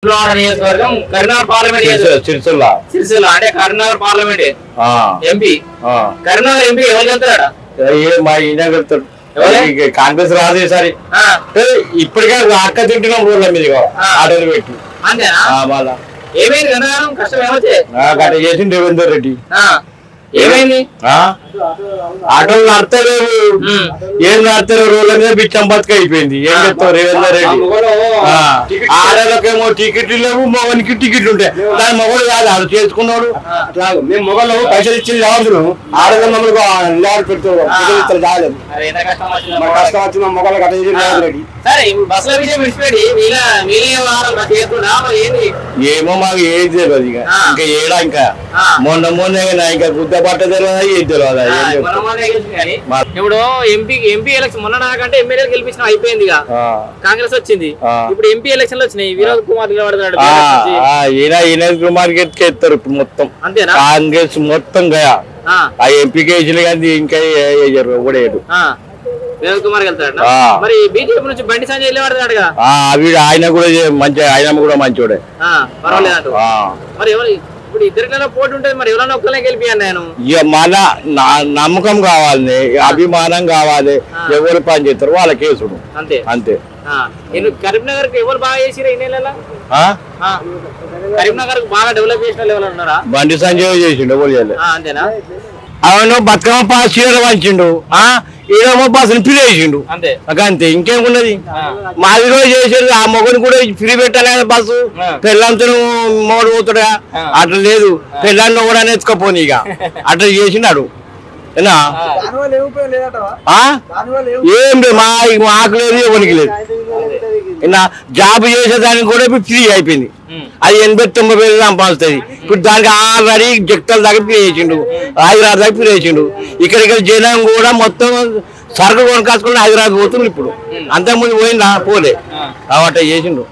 నియోజకవర్గం కరీంనగర్ పార్లమెంట్ సిరిసిల్ల అంటే Karimnagar parliament MP Karimnagar MP ఎవరు చెప్తాడా మా ఈయన వెళ్తాడు కాంగ్రెస్ రాదు ఈసారి ఇప్పటికే అక్క తింటున్నాం రోడ్ల మీద ఆటోలు పెట్టి అంతేనా వాళ్ళ ఏమైంది కనగారం కష్టం ఏమొచ్చే గట్ట చేసిండు రేవంత్ రెడ్డి ఏమైంది ఆటోలు నడతలేవు ఏం నడతలేవు రోడ్ల మీద బిచ్చం బతుక అయిపోయింది ఏం చెప్తావు రేవంత్ రెడ్డి ఆడలకేమో టికెట్లు లేవు మొగనికి టికెట్లు ఉంటాయి దాని మొగలు కాదు ఆడు చేసుకున్నాడు మేము మొగలు పైసలు ఇచ్చి రావద్దు ఆడలు మమ్మల్ని పెడుతున్నాడు రాలేదు కష్టం వచ్చిన మొగలు గట్ట చేసి రేవంత్ రెడ్డి ఏమో మాకు ఏది తెలియదు ఇక ఇంకా ఏడా ఇంకా మొన్న ఇంకా గుద్ద పట్ట తెలియదు ఏది తెలియదు ఇప్పుడు ఎంపీ ఎలక్షన్ మొన్న నాకంటే ఎమ్మెల్యే గెలిపించిన అయిపోయింది కాంగ్రెస్ వచ్చింది ఇప్పుడు ఎంపీ ఎలక్షన్ వచ్చినాయి వినోద్ కుమార్ నిలబడతాడు వినోద్ కుమార్ కి ఎత్తారు ఇప్పుడు మొత్తం అంతేనా కాంగ్రెస్ మొత్తం గయా ఆ ఎంపీకి వేసిన కానీ ఇంకా ఓడేయడు వినోద్ కుమార్ వెళ్తాడు మరి బీజేపీ నుంచి బండి సంజయ్ నిలబడతాడుగా ఆయన కూడా మంచి ఆయన కూడా మంచోడే పర్వాలేదు మరి ఎవరు ఇప్పుడు ఇద్దరికైనా పోటీ ఉంటుంది మరి ఎవరైనా ఒక్కనే గెలిపియాను నేను ఇక మన నమ్మకం కావాలి అభిమానం కావాలి ఎవరు పని చేస్తారు వాళ్ళ కేసుడు అంతే అంతే కరీంనగర్ కి ఎవరు బాగా చేసిరా ఈ నెల కరీంనగర్ బాగా డెవలప్ చేసిన ఎవరు ఉన్నారా బండి సంజయ్ చేసిండు ఎవరు చేయలేదు అంతేనా అవును బతుకమ్మ పాస్ చీర వంచిండు ఏమో పాస్ పిలేసిండు అంతే అంతే ఇంకేమున్నది మాది కూడా చేసేది ఆ మొగని కూడా ఫ్రీ పెట్టాలి కదా బస్సు పెళ్ళంతో మొగడు పోతాడుగా అట్లా లేదు పెళ్ళాన్ని కూడా నేర్చుకోపోని ఇక అట్లా చేసినాడు ఏం లేదు మాకు లేదు ఎవరికి లేదు జాబ్ చేసేదానికి కూడా ఇప్పుడు ఫ్రీ అయిపోయింది అది 89,000 సంపాదిస్తుంది ఇప్పుడు దానికి ఆల్రెడీ జగతల దాకా ఫ్రీ చేసిండు హైదరాబాద్ దాకా ఫ్రీ చేసిండు ఇక్కడ జనం కూడా మొత్తం సరుకు కొనుకాసుకుని హైదరాబాద్ పోతుంది ఇప్పుడు అంతకుముందు పోయిందా పోలే కాబట్టి చేసిండు